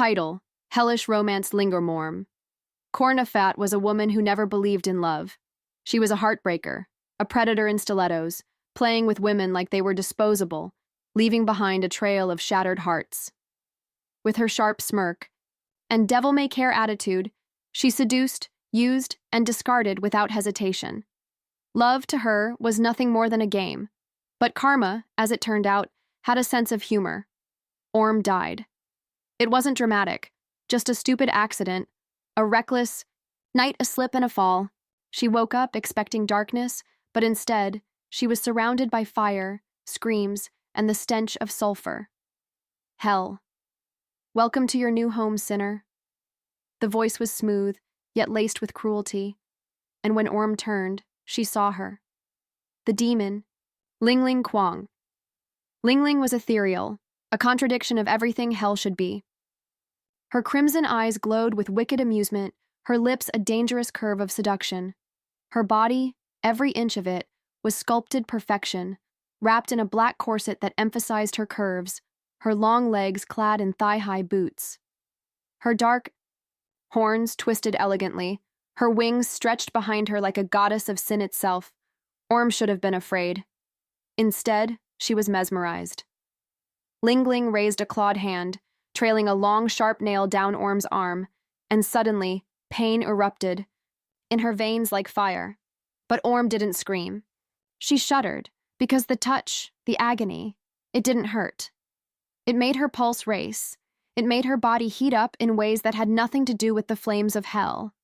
Title: Hellish Romance Lingorm. Kornnaphat was a woman who never believed in love. She was a heartbreaker, a predator in stilettos, playing with women like they were disposable, leaving behind a trail of shattered hearts. With her sharp smirk and devil-may-care attitude, she seduced, used, and discarded without hesitation. Love to her was nothing more than a game, but karma, as it turned out, had a sense of humor. Orm died. It wasn't dramatic, just a stupid accident, a reckless night, a slip and a fall. She woke up expecting darkness, but instead, she was surrounded by fire, screams, and the stench of sulfur. Hell. Welcome to your new home, sinner. The voice was smooth, yet laced with cruelty, and when Orm turned, she saw her. The demon, Lingling Kwong. Lingling was ethereal, a contradiction of everything hell should be. Her crimson eyes glowed with wicked amusement, her lips a dangerous curve of seduction. Her body, every inch of it, was sculpted perfection, wrapped in a black corset that emphasized her curves, her long legs clad in thigh-high boots. Her dark horns twisted elegantly, her wings stretched behind her like a goddess of sin itself. Orm should have been afraid. Instead, she was mesmerized. Lingling raised a clawed hand, trailing a long, sharp nail down Orm's arm, and suddenly, pain erupted, in her veins like fire. But Orm didn't scream. She shuddered, because the touch, the agony, it didn't hurt. It made her pulse race. It made her body heat up in ways that had nothing to do with the flames of hell.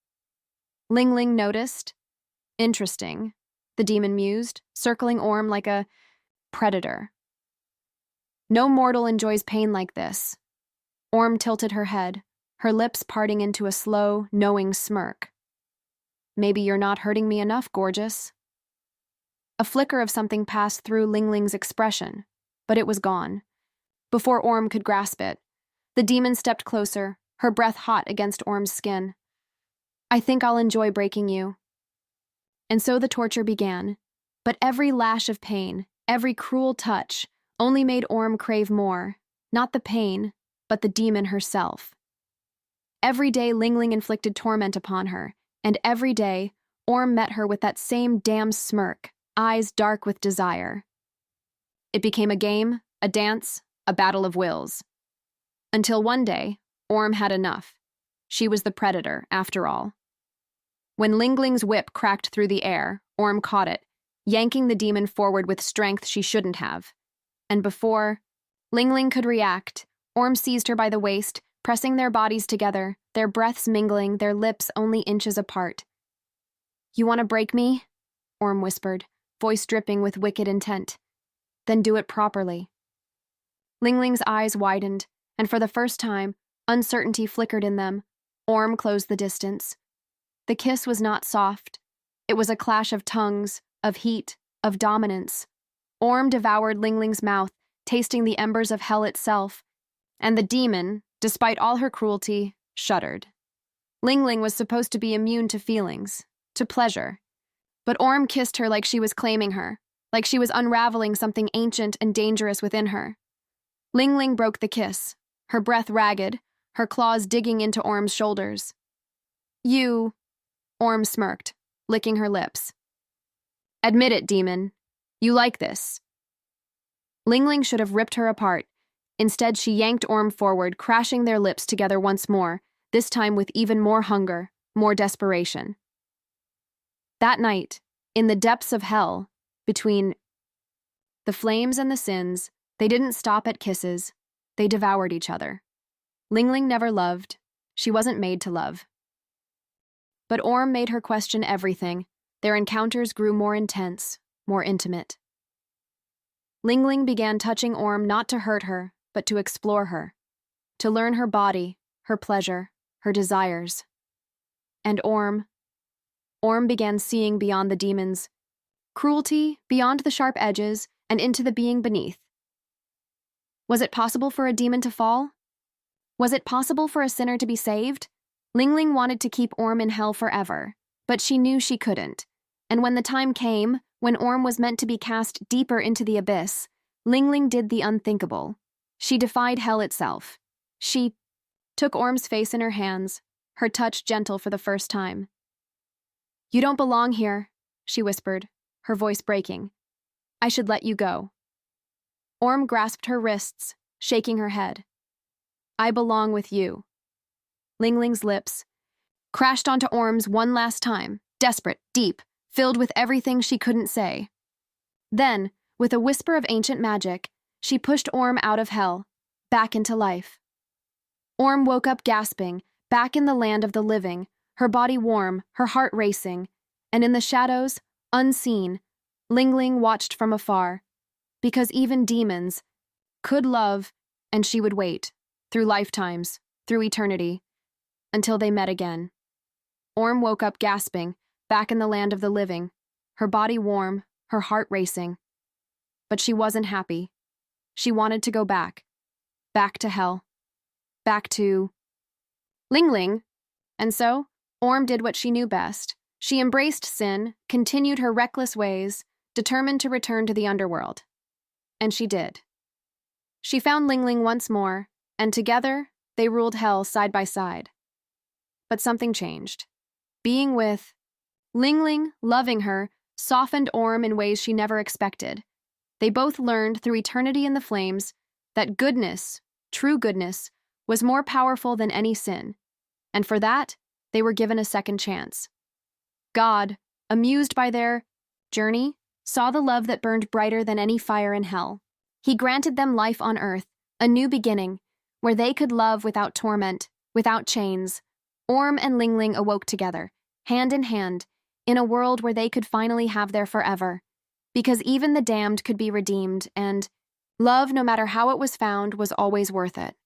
Lingling noticed. Interesting, the demon mused, circling Orm like a predator. No mortal enjoys pain like this. Orm tilted her head, her lips parting into a slow, knowing smirk. Maybe you're not hurting me enough, gorgeous. A flicker of something passed through Lingling's expression, but it was gone. Before Orm could grasp it, the demon stepped closer, her breath hot against Orm's skin. I think I'll enjoy breaking you. And so the torture began, but every lash of pain, every cruel touch, only made Orm crave more, not the pain, but the demon herself. Every day Lingling inflicted torment upon her, and every day Orm met her with that same damn smirk, eyes dark with desire. It became a game, a dance, a battle of wills. Until one day, Orm had enough. She was the predator, after all. When Lingling's whip cracked through the air, Orm caught it, yanking the demon forward with strength she shouldn't have. And before Lingling could react, Orm seized her by the waist, pressing their bodies together, their breaths mingling, their lips only inches apart. You want to break me? Orm whispered, voice dripping with wicked intent. Then do it properly. Lingling's eyes widened, and for the first time, uncertainty flickered in them. Orm closed the distance. The kiss was not soft. It was a clash of tongues, of heat, of dominance. Orm devoured Lingling's mouth, tasting the embers of hell itself, and the demon, despite all her cruelty, shuddered. Lingling was supposed to be immune to feelings, to pleasure. But Orm kissed her like she was claiming her, like she was unraveling something ancient and dangerous within her. Lingling broke the kiss, her breath ragged, her claws digging into Orm's shoulders. You, Orm smirked, licking her lips. Admit it, demon. You like this. Lingling should have ripped her apart. Instead, she yanked Orm forward, crashing their lips together once more, this time with even more hunger, more desperation. That night, in the depths of hell, between the flames and the sins, they didn't stop at kisses. They devoured each other. Lingling never loved. She wasn't made to love. But Orm made her question everything. Their encounters grew more intense, more intimate. Lingling began touching Orm not to hurt her, but to explore her, to learn her body, her pleasure, her desires. And Orm began seeing beyond the demons, cruelty beyond the sharp edges and into the being beneath. Was it possible for a demon to fall? Was it possible for a sinner to be saved? Lingling wanted to keep Orm in hell forever, but she knew she couldn't. And when the time came, when Orm was meant to be cast deeper into the abyss, Lingling did the unthinkable. She defied hell itself. She took Orm's face in her hands, her touch gentle for the first time. "You don't belong here," she whispered, her voice breaking. "I should let you go." Orm grasped her wrists, shaking her head. "I belong with you." Lingling's lips crashed onto Orm's one last time, desperate, deep, filled with everything she couldn't say. Then, with a whisper of ancient magic, she pushed Orm out of hell, back into life. Orm woke up gasping, back in the land of the living, her body warm, her heart racing, and in the shadows, unseen, Lingling watched from afar, because even demons could love, and she would wait, through lifetimes, through eternity, until they met again. Orm woke up gasping, back in the land of the living, her body warm, her heart racing. But she wasn't happy. She wanted to go back to hell, back to Lingling. And so, Orm did what she knew best. She embraced sin, continued her reckless ways, determined to return to the underworld. And she did. She found Lingling once more, and together, they ruled hell side by side. But something changed. Being with Lingling, loving her, softened Orm in ways she never expected. They both learned through eternity in the flames that goodness, true goodness, was more powerful than any sin, and for that, they were given a second chance. God, amused by their journey, saw the love that burned brighter than any fire in hell. He granted them life on earth, a new beginning, where they could love without torment, without chains. Orm and Lingling awoke together, hand in hand, in a world where they could finally have their forever, because even the damned could be redeemed, and love, no matter how it was found, was always worth it.